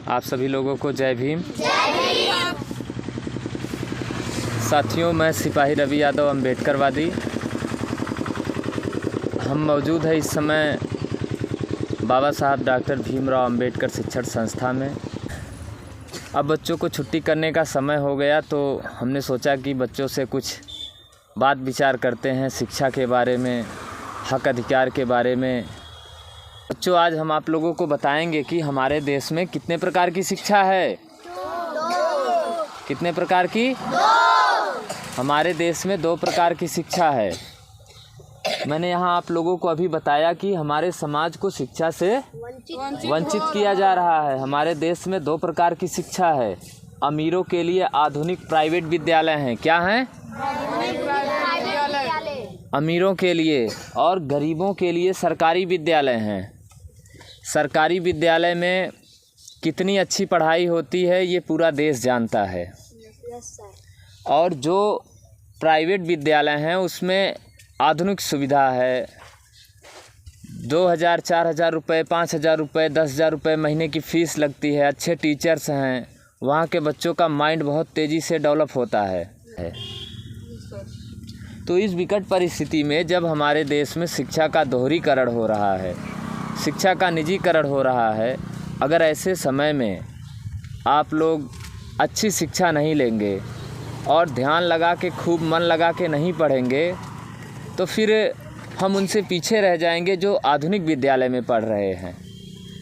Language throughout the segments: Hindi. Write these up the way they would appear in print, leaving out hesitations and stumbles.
आप सभी लोगों को जय भीम। साथियों, मैं सिपाही रवि यादव अम्बेडकरवादी। हम मौजूद है इस समय बाबा साहब डॉक्टर भीमराव अम्बेडकर शिक्षण संस्था में। अब बच्चों को छुट्टी करने का समय हो गया, तो हमने सोचा कि बच्चों से कुछ बात विचार करते हैं शिक्षा के बारे में, हक अधिकार के बारे में। बच्चों, आज हम आप लोगों को बताएंगे कि हमारे देश में कितने प्रकार की शिक्षा है। कितने प्रकार की? हमारे देश में 2 प्रकार की शिक्षा है। मैंने यहाँ आप लोगों को अभी बताया कि हमारे समाज को शिक्षा से वंचित किया जा रहा है। हमारे देश में 2 प्रकार की शिक्षा है। अमीरों के लिए आधुनिक प्राइवेट विद्यालय हैं। क्या हैं? अमीरों के लिए, और गरीबों के लिए सरकारी विद्यालय हैं। सरकारी विद्यालय में कितनी अच्छी पढ़ाई होती है ये पूरा देश जानता है। और जो प्राइवेट विद्यालय हैं उसमें आधुनिक सुविधा है। 2000, 4000 रुपये, 5000 रुपये, 10,000 रुपये महीने की फ़ीस लगती है। अच्छे टीचर्स हैं। वहाँ के बच्चों का माइंड बहुत तेज़ी से डेवलप होता है। तो इस विकट परिस्थिति में जब हमारे देश में शिक्षा का दोहरीकरण हो रहा है, शिक्षा का निजीकरण हो रहा है, अगर ऐसे समय में आप लोग अच्छी शिक्षा नहीं लेंगे और ध्यान लगा के, खूब मन लगा के नहीं पढ़ेंगे, तो फिर हम उनसे पीछे रह जाएंगे जो आधुनिक विद्यालय में पढ़ रहे हैं,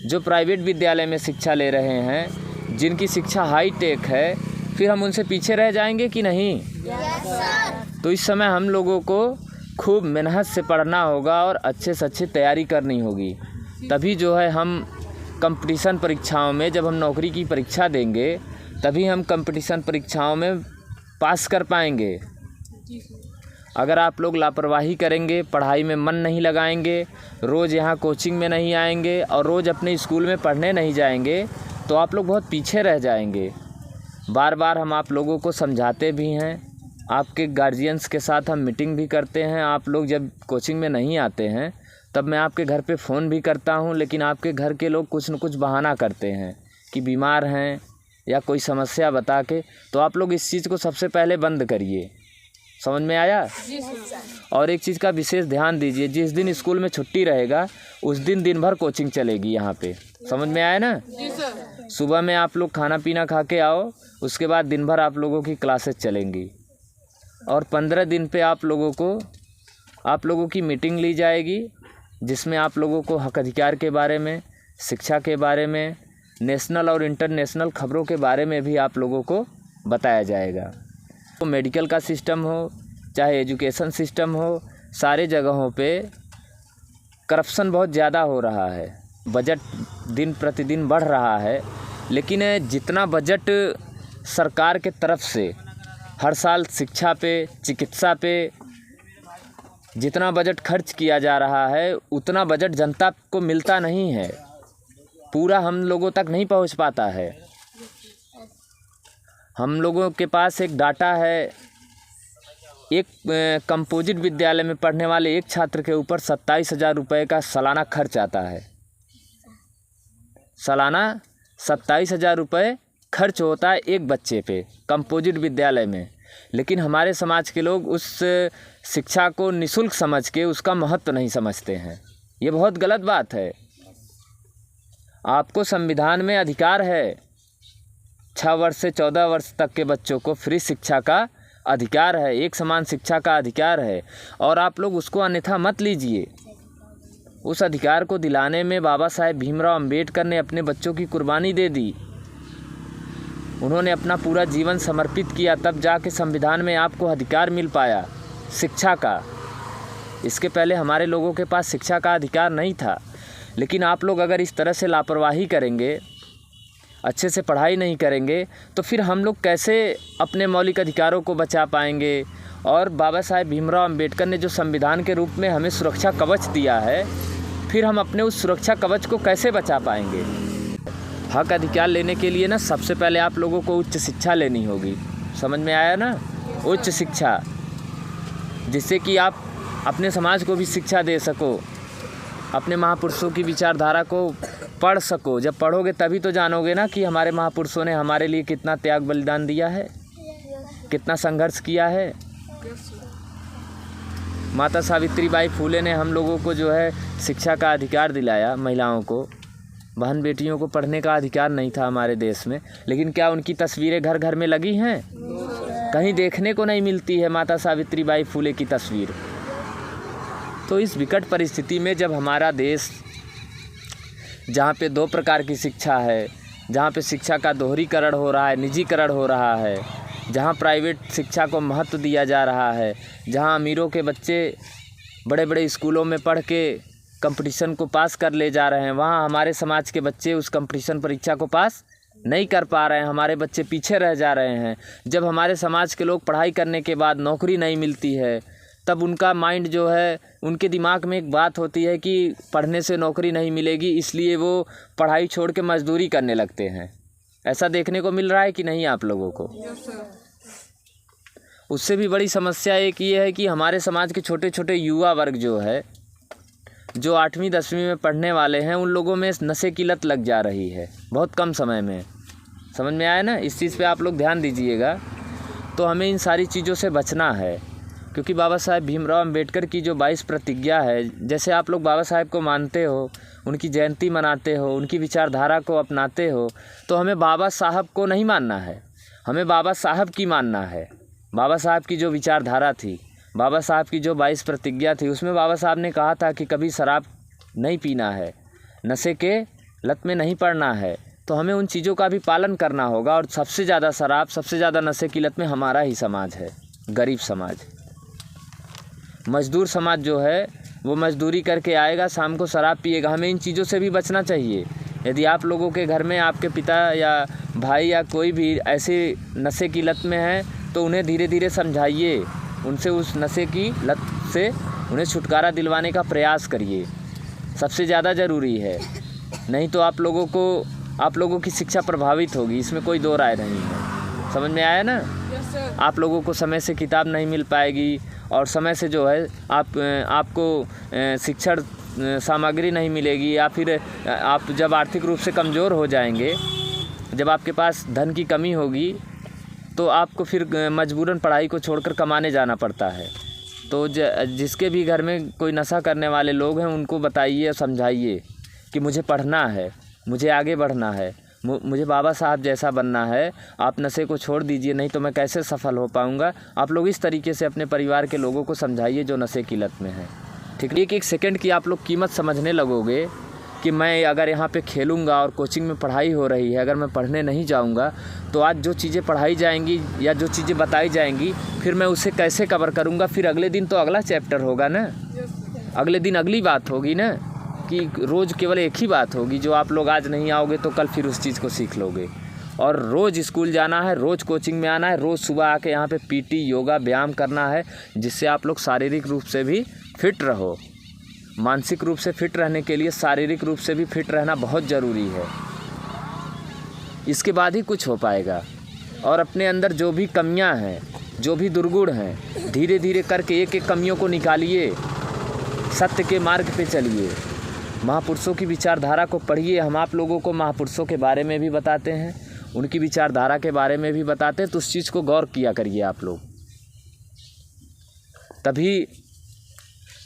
जो प्राइवेट विद्यालय में शिक्षा ले रहे हैं, जिनकी शिक्षा हाई टेक है। फिर हम उनसे पीछे रह जाएंगे कि नहीं? तो इस समय हम लोगों को खूब मेहनत से पढ़ना होगा और अच्छे से अच्छी तैयारी करनी होगी। तभी जो है हम कंपटीशन परीक्षाओं में, जब हम नौकरी की परीक्षा देंगे, तभी हम कंपटीशन परीक्षाओं में पास कर पाएंगे। अगर आप लोग लापरवाही करेंगे, पढ़ाई में मन नहीं लगाएंगे, रोज़ यहाँ कोचिंग में नहीं आएंगे और रोज़ अपने स्कूल में पढ़ने नहीं जाएंगे, तो आप लोग बहुत पीछे रह जाएंगे। बार बार हम आप लोगों को समझाते भी हैं। आपके गार्जियंस के साथ हम मीटिंग भी करते हैं। आप लोग जब कोचिंग में नहीं आते हैं तब मैं आपके घर पे फ़ोन भी करता हूँ, लेकिन आपके घर के लोग कुछ न कुछ बहाना करते हैं कि बीमार हैं या कोई समस्या बता के। तो आप लोग इस चीज़ को सबसे पहले बंद करिए। समझ में आया? और एक चीज़ का विशेष ध्यान दीजिए, जिस दिन स्कूल में छुट्टी रहेगा उस दिन भर कोचिंग चलेगी यहाँ पे। समझ में आया ना? सुबह में आप लोग खाना पीना खा के आओ, उसके बाद दिन भर आप लोगों की क्लासेस चलेंगी। और 15 दिन पे आप लोगों की मीटिंग ली जाएगी, जिसमें आप लोगों को हक अधिकार के बारे में, शिक्षा के बारे में, नेशनल और इंटरनेशनल खबरों के बारे में भी आप लोगों को बताया जाएगा। तो मेडिकल का सिस्टम हो, चाहे एजुकेशन सिस्टम हो, सारे जगहों पे करप्शन बहुत ज़्यादा हो रहा है। बजट दिन प्रतिदिन बढ़ रहा है, लेकिन जितना बजट सरकार के तरफ से हर साल शिक्षा पे, चिकित्सा पे जितना बजट खर्च किया जा रहा है, उतना बजट जनता को मिलता नहीं है। पूरा हम लोगों तक नहीं पहुंच पाता है। हम लोगों के पास एक डाटा है, एक कंपोजिट विद्यालय में पढ़ने वाले एक छात्र के ऊपर 27,000 रुपये का सालाना खर्च आता है। सालाना 27,000 रुपये खर्च होता है एक बच्चे पे कंपोजिट विद्यालय में। लेकिन हमारे समाज के लोग उस शिक्षा को निःशुल्क समझ के उसका महत्व नहीं समझते हैं। ये बहुत गलत बात है। आपको संविधान में अधिकार है, 6 वर्ष से 14 वर्ष तक के बच्चों को फ्री शिक्षा का अधिकार है, एक समान शिक्षा का अधिकार है, और आप लोग उसको अन्यथा मत लीजिए। उस अधिकार को दिलाने में बाबा साहेब भीमराव अम्बेडकर ने अपने बच्चों की कुर्बानी दे दी। उन्होंने अपना पूरा जीवन समर्पित किया, तब जाके संविधान में आपको अधिकार मिल पाया शिक्षा का। इसके पहले हमारे लोगों के पास शिक्षा का अधिकार नहीं था। लेकिन आप लोग अगर इस तरह से लापरवाही करेंगे, अच्छे से पढ़ाई नहीं करेंगे, तो फिर हम लोग कैसे अपने मौलिक अधिकारों को बचा पाएंगे? और बाबा साहेब भीमराव अम्बेडकर ने जो संविधान के रूप में हमें सुरक्षा कवच दिया है, फिर हम अपने उस सुरक्षा कवच को कैसे बचा पाएंगे? हक अधिकार लेने के लिए ना सबसे पहले आप लोगों को उच्च शिक्षा लेनी होगी। समझ में आया ना? उच्च शिक्षा, जिससे कि आप अपने समाज को भी शिक्षा दे सको, अपने महापुरुषों की विचारधारा को पढ़ सको। जब पढ़ोगे तभी तो जानोगे ना कि हमारे महापुरुषों ने हमारे लिए कितना त्याग बलिदान दिया है, कितना संघर्ष किया है। माता सावित्रीबाई फुले ने हम लोगों को जो है शिक्षा का अधिकार दिलाया। महिलाओं को, बहन बेटियों को पढ़ने का अधिकार नहीं था हमारे देश में, लेकिन क्या उनकी तस्वीरें घर घर में लगी हैं? कहीं देखने को नहीं मिलती है माता सावित्रीबाई फुले की तस्वीर। तो इस विकट परिस्थिति में जब हमारा देश, जहाँ पे दो प्रकार की शिक्षा है, जहाँ पे शिक्षा का दोहरीकरण हो रहा है, निजीकरण हो रहा है, जहाँ प्राइवेट शिक्षा को महत्व दिया जा रहा है, जहाँ अमीरों के बच्चे बड़े बड़े स्कूलों में पढ़ के कंपटीशन को पास कर ले जा रहे हैं, वहाँ हमारे समाज के बच्चे उस कंपटीशन परीक्षा को पास नहीं कर पा रहे हैं, हमारे बच्चे पीछे रह जा रहे हैं। जब हमारे समाज के लोग पढ़ाई करने के बाद नौकरी नहीं मिलती है, तब उनका माइंड जो है, उनके दिमाग में एक बात होती है कि पढ़ने से नौकरी नहीं मिलेगी, इसलिए वो पढ़ाई छोड़ के मजदूरी करने लगते हैं। ऐसा देखने को मिल रहा है कि नहीं आप लोगों को? उससे भी बड़ी समस्या एक ये है कि हमारे समाज के छोटे छोटे युवा वर्ग जो है, जो 8वीं 10वीं में पढ़ने वाले हैं, उन लोगों में नशे की लत लग जा रही है बहुत कम समय में। समझ में आया ना? इस चीज़ पे आप लोग ध्यान दीजिएगा। तो हमें इन सारी चीज़ों से बचना है, क्योंकि बाबा साहेब भीमराव अंबेडकर की जो 22 प्रतिज्ञा है, जैसे आप लोग बाबा साहेब को मानते हो, उनकी जयंती मनाते हो, उनकी विचारधारा को अपनाते हो, तो हमें बाबा साहब को नहीं मानना है, हमें बाबा साहब की मानना है। बाबा साहब की जो विचारधारा थी, बाबा साहब की जो 22 प्रतिज्ञा थी, उसमें बाबा साहब ने कहा था कि कभी शराब नहीं पीना है, नशे के लत में नहीं पड़ना है। तो हमें उन चीज़ों का भी पालन करना होगा। और सबसे ज़्यादा शराब, सबसे ज़्यादा नशे की लत में हमारा ही समाज है, गरीब समाज। मज़दूर समाज जो है वो मज़दूरी करके आएगा, शाम को शराब पिएगा। हमें इन चीज़ों से भी बचना चाहिए। यदि आप लोगों के घर में आपके पिता या भाई या कोई भी ऐसे नशे की लत में है, तो उन्हें धीरे धीरे समझाइए, उनसे उस नशे की लत से उन्हें छुटकारा दिलवाने का प्रयास करिए, सबसे ज़्यादा ज़रूरी है। नहीं तो आप लोगों की शिक्षा प्रभावित होगी, इसमें कोई दो राय नहीं है। समझ में आया ना? आप लोगों को समय से किताब नहीं मिल पाएगी, और समय से जो है आपको शिक्षण सामग्री नहीं मिलेगी, या फिर आप जब आर्थिक रूप से कमज़ोर हो जाएंगे, जब आपके पास धन की कमी होगी, तो आपको फिर मजबूरन पढ़ाई को छोड़कर कमाने जाना पड़ता है। तो जिसके भी घर में कोई नशा करने वाले लोग हैं, उनको बताइए, समझाइए कि मुझे पढ़ना है, मुझे आगे बढ़ना है, मुझे बाबा साहब जैसा बनना है। आप नशे को छोड़ दीजिए, नहीं तो मैं कैसे सफल हो पाऊँगा। आप लोग इस तरीके से अपने परिवार के लोगों को समझाइए जो नशे की लत में है। ठीक है? एक एक सेकंड की आप लोग कीमत समझने लगोगे कि मैं अगर यहाँ पे खेलूँगा और कोचिंग में पढ़ाई हो रही है, अगर मैं पढ़ने नहीं जाऊँगा, तो आज जो चीज़ें पढ़ाई जाएंगी या जो चीज़ें बताई जाएंगी, फिर मैं उसे कैसे कवर करूँगा। फिर अगले दिन तो अगला चैप्टर होगा ना, अगले दिन अगली बात होगी ना, कि रोज़ केवल एक ही बात होगी। जो आप लोग आज नहीं आओगे तो कल फिर उस चीज़ को सीख लोगे। और रोज़ स्कूल जाना है, रोज़ कोचिंग में आना है, रोज़ सुबह आके यहाँ पे पीटी, योगा, व्यायाम करना है, जिससे आप लोग शारीरिक रूप से भी फिट रहो। मानसिक रूप से फिट रहने के लिए शारीरिक रूप से भी फिट रहना बहुत ज़रूरी है। इसके बाद ही कुछ हो पाएगा। और अपने अंदर जो भी कमियां हैं, जो भी दुर्गुण हैं, धीरे धीरे करके एक एक कमियों को निकालिए, सत्य के मार्ग पे चलिए, महापुरुषों की विचारधारा को पढ़िए। हम आप लोगों को महापुरुषों के बारे में भी बताते हैं, उनकी विचारधारा के बारे में भी बताते हैं, तो उस चीज़ को गौर किया करिए आप लोग, तभी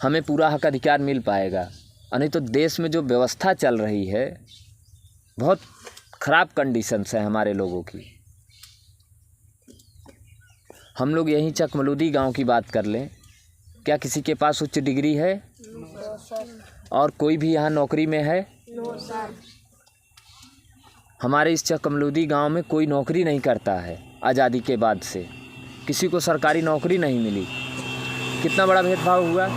हमें पूरा हक अधिकार मिल पाएगा। नहीं तो देश में जो व्यवस्था चल रही है, बहुत ख़राब कंडीशंस है हमारे लोगों की। हम लोग यहीं चकमलूदी गांव की बात कर लें, क्या किसी के पास उच्च डिग्री है? और कोई भी यहाँ नौकरी में है? हमारे इस चकमलूदी गांव में कोई नौकरी नहीं करता है। आज़ादी के बाद से किसी को सरकारी नौकरी नहीं मिली। कितना बड़ा भेदभाव हुआ।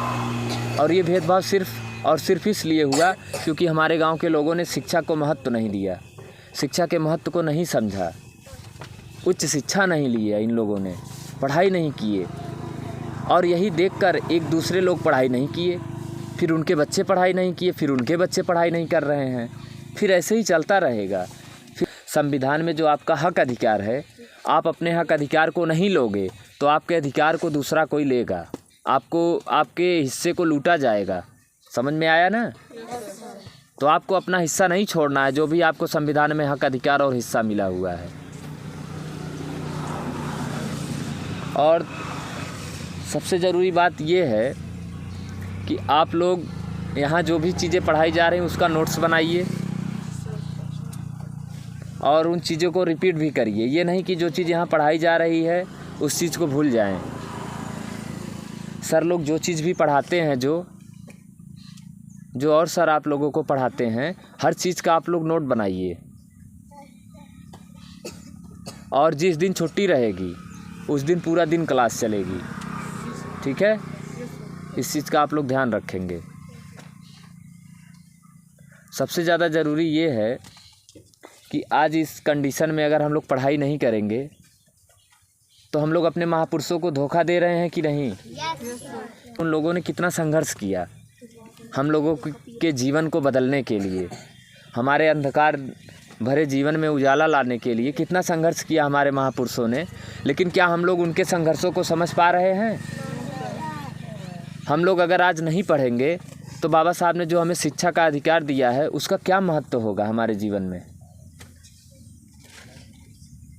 और ये भेदभाव सिर्फ़ और सिर्फ इसलिए हुआ क्योंकि हमारे गांव के लोगों ने शिक्षा को महत्व नहीं दिया, शिक्षा के महत्व को नहीं समझा, उच्च शिक्षा नहीं लिया, इन लोगों ने पढ़ाई नहीं किए। और यही देखकर एक दूसरे लोग पढ़ाई नहीं किए, फिर उनके बच्चे पढ़ाई नहीं किए, फिर उनके बच्चे पढ़ाई नहीं कर रहे हैं, फिर ऐसे ही चलता रहेगा। फिर संविधान में जो आपका हक अधिकार है, आप अपने हक अधिकार को नहीं लोगे तो आपके अधिकार को दूसरा कोई लेगा, आपको आपके हिस्से को लूटा जाएगा। समझ में आया ना? तो आपको अपना हिस्सा नहीं छोड़ना है, जो भी आपको संविधान में हक, अधिकार और हिस्सा मिला हुआ है। और सबसे ज़रूरी बात ये है कि आप लोग यहाँ जो भी चीज़ें पढ़ाई जा रही हैं उसका नोट्स बनाइए और उन चीज़ों को रिपीट भी करिए। ये नहीं कि जो चीज़ यहाँ पढ़ाई जा रही है उस चीज़ को भूल जाएं। सर लोग जो चीज़ भी पढ़ाते हैं, जो और सर आप लोगों को पढ़ाते हैं, हर चीज़ का आप लोग नोट बनाइए। और जिस दिन छुट्टी रहेगी उस दिन पूरा दिन क्लास चलेगी, ठीक है? इस चीज़ का आप लोग ध्यान रखेंगे। सबसे ज़्यादा ज़रूरी ये है कि आज इस कंडीशन में अगर हम लोग पढ़ाई नहीं करेंगे तो हम लोग अपने महापुरुषों को धोखा दे रहे हैं कि नहीं? उन लोगों ने कितना संघर्ष किया हम लोगों के जीवन को बदलने के लिए, हमारे अंधकार भरे जीवन में उजाला लाने के लिए कितना संघर्ष किया हमारे महापुरुषों ने। लेकिन क्या हम लोग उनके संघर्षों को समझ पा रहे हैं? हम लोग अगर आज नहीं पढ़ेंगे तो बाबा साहब ने जो हमें शिक्षा का अधिकार दिया है उसका क्या महत्व होगा हमारे जीवन में?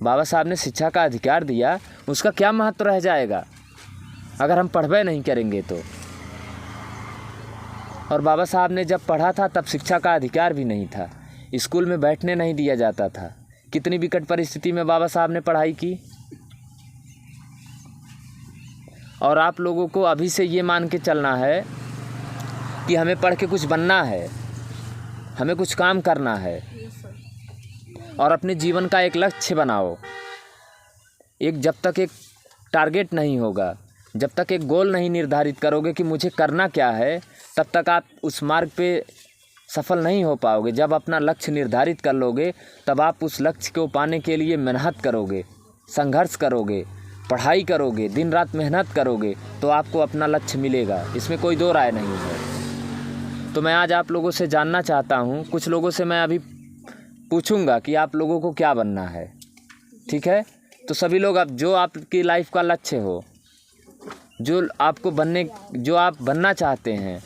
बाबा साहब ने शिक्षा का अधिकार दिया, उसका क्या महत्व रह जाएगा अगर हम पढ़वे नहीं करेंगे तो? और बाबा साहब ने जब पढ़ा था तब शिक्षा का अधिकार भी नहीं था, स्कूल में बैठने नहीं दिया जाता था। कितनी विकट परिस्थिति में बाबा साहब ने पढ़ाई की। और आप लोगों को अभी से ये मान के चलना है कि हमें पढ़ के कुछ बनना है, हमें कुछ काम करना है और अपने जीवन का एक लक्ष्य बनाओ। जब तक एक टारगेट नहीं होगा, जब तक एक गोल नहीं निर्धारित करोगे कि मुझे करना क्या है, तब तक आप उस मार्ग पे सफल नहीं हो पाओगे। जब अपना लक्ष्य निर्धारित कर लोगे तब आप उस लक्ष्य को पाने के लिए मेहनत करोगे, संघर्ष करोगे, पढ़ाई करोगे, दिन रात मेहनत करोगे तो आपको अपना लक्ष्य मिलेगा। इसमें कोई दो राय नहीं है। तो मैं आज आप लोगों से जानना चाहता हूँ, कुछ लोगों से मैं अभी पूछूंगा कि आप लोगों को क्या बनना है, ठीक है? तो सभी लोग अब जो आपकी लाइफ का लक्ष्य हो, जो आप बनना चाहते हैं,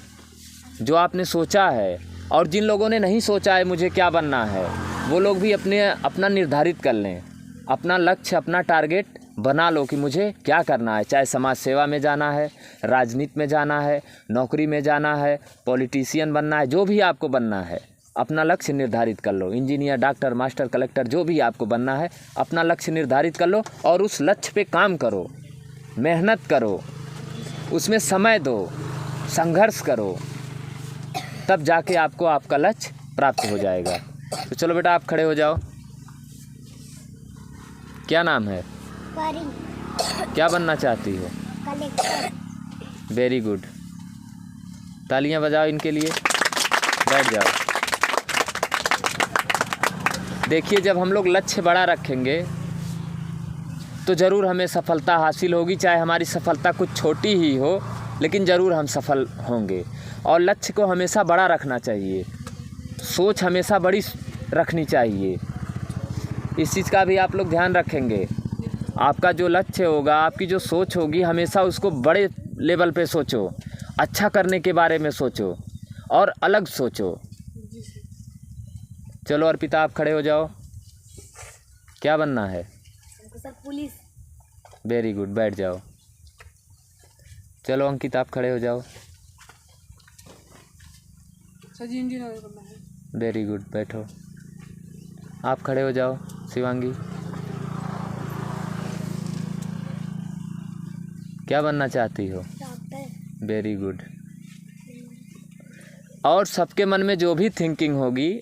जो आपने सोचा है, और जिन लोगों ने नहीं सोचा है मुझे क्या बनना है, वो लोग भी अपना निर्धारित कर लें, अपना लक्ष्य, अपना टारगेट बना लो कि मुझे क्या करना है। चाहे समाज सेवा में जाना है, राजनीति में जाना है, नौकरी में जाना है, पॉलिटिशियन बनना है, जो भी आपको बनना है अपना लक्ष्य निर्धारित कर लो। इंजीनियर, डॉक्टर, मास्टर, कलेक्टर, जो भी आपको बनना है अपना लक्ष्य निर्धारित कर लो और उस लक्ष्य पे काम करो, मेहनत करो, उसमें समय दो, संघर्ष करो, तब जाके आपको आपका लक्ष्य प्राप्त हो जाएगा। तो चलो बेटा आप खड़े हो जाओ। क्या नाम है? क्या बनना चाहती हो? कलेक्टर। वेरी गुड, तालियां बजाओ इनके लिए। बैठ जाओ। देखिए, जब हम लोग लक्ष्य बड़ा रखेंगे तो ज़रूर हमें सफलता हासिल होगी। चाहे हमारी सफलता कुछ छोटी ही हो, लेकिन ज़रूर हम सफल होंगे। और लक्ष्य को हमेशा बड़ा रखना चाहिए, सोच हमेशा बड़ी रखनी चाहिए। इस चीज़ का भी आप लोग ध्यान रखेंगे। आपका जो लक्ष्य होगा, आपकी जो सोच होगी, हमेशा उसको बड़े लेवल पे सोचो, अच्छा करने के बारे में सोचो और अलग सोचो। चलो अर्पिता आप खड़े हो जाओ। क्या बनना है? Sir police. वेरी गुड, बैठ जाओ। चलो अंकित आप खड़े हो जाओ। सर जी इंजीनियर बनना है। वेरी गुड, बैठो। आप खड़े हो जाओ। शिवांगी क्या बनना चाहती हो? डॉक्टर। Very good. और सबके मन में जो भी थिंकिंग होगी,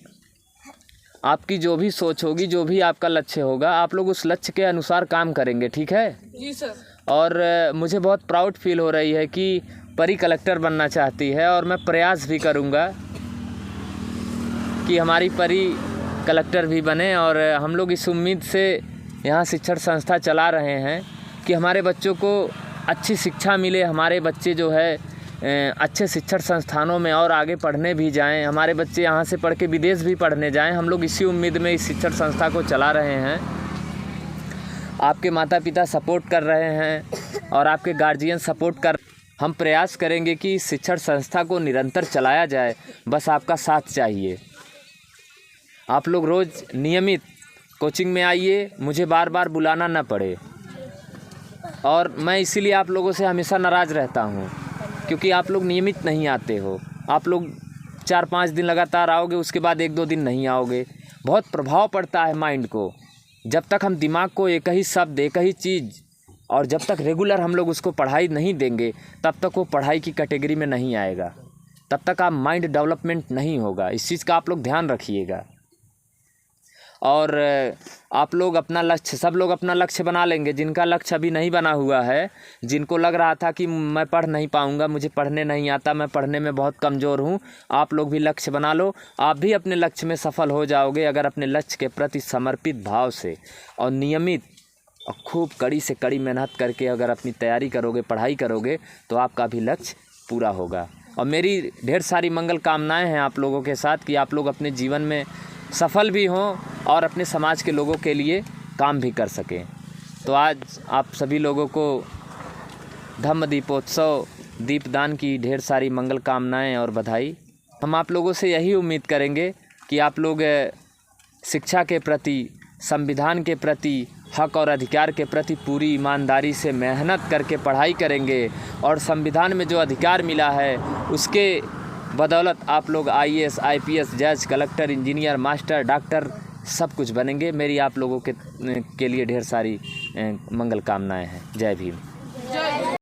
आपकी जो भी सोच होगी, जो भी आपका लक्ष्य होगा, आप लोग उस लक्ष्य के अनुसार काम करेंगे, ठीक है? जी सर। और मुझे बहुत प्राउड फील हो रही है कि परी कलेक्टर बनना चाहती है और मैं प्रयास भी करूंगा कि हमारी परी कलेक्टर भी बने। और हम लोग इस उम्मीद से यहाँ शिक्षण संस्था चला रहे हैं कि हमारे बच्चों को अच्छी शिक्षा मिले, हमारे बच्चे जो है अच्छे शिक्षण संस्थानों में और आगे पढ़ने भी जाएं, हमारे बच्चे यहाँ से पढ़ के विदेश भी पढ़ने जाएं। हम लोग इसी उम्मीद में इस शिक्षण संस्था को चला रहे हैं। आपके माता पिता सपोर्ट कर रहे हैं और आपके गार्जियन सपोर्ट कर। हम प्रयास करेंगे कि इस शिक्षण संस्था को निरंतर चलाया जाए, बस आपका साथ चाहिए। आप लोग रोज़ नियमित कोचिंग में आइए, मुझे बार बार बुलाना ना पड़े। और मैं इसीलिए आप लोगों से हमेशा नाराज़ रहता हूँ, क्योंकि आप लोग नियमित नहीं आते हो। आप लोग 4-5 दिन लगातार आओगे, उसके बाद 1-2 दिन नहीं आओगे। बहुत प्रभाव पड़ता है माइंड को। जब तक हम दिमाग को एक ही शब्द, एक ही चीज़, और जब तक रेगुलर हम लोग उसको पढ़ाई नहीं देंगे, तब तक वो पढ़ाई की कैटेगरी में नहीं आएगा, तब तक आप माइंड डेवलपमेंट नहीं होगा। इस चीज़ का आप लोग ध्यान रखिएगा। और आप लोग अपना लक्ष्य, सब लोग अपना लक्ष्य बना लेंगे। जिनका लक्ष्य अभी नहीं बना हुआ है, जिनको लग रहा था कि मैं पढ़ नहीं पाऊँगा, मुझे पढ़ने नहीं आता, मैं पढ़ने में बहुत कमज़ोर हूँ, आप लोग भी लक्ष्य बना लो। आप भी अपने लक्ष्य में सफल हो जाओगे अगर अपने लक्ष्य के प्रति समर्पित भाव से और नियमित और खूब कड़ी से कड़ी मेहनत करके अगर अपनी तैयारी करोगे, पढ़ाई करोगे, तो आपका भी लक्ष्य पूरा होगा। और मेरी ढेर सारी मंगल कामनाएं हैं आप लोगों के साथ कि आप लोग अपने जीवन में सफल भी हों और अपने समाज के लोगों के लिए काम भी कर सकें। तो आज आप सभी लोगों को धम्म दीपोत्सव दीपदान की ढेर सारी मंगल कामनाएं और बधाई। हम आप लोगों से यही उम्मीद करेंगे कि आप लोग शिक्षा के प्रति, संविधान के प्रति, हक और अधिकार के प्रति पूरी ईमानदारी से मेहनत करके पढ़ाई करेंगे और संविधान में जो अधिकार मिला है उसके बदौलत आप लोग IAS, IPS, जज, कलेक्टर, इंजीनियर, मास्टर, डॉक्टर सब कुछ बनेंगे। मेरी आप लोगों के लिए ढेर सारी मंगल कामनाएं हैं। जय भीम।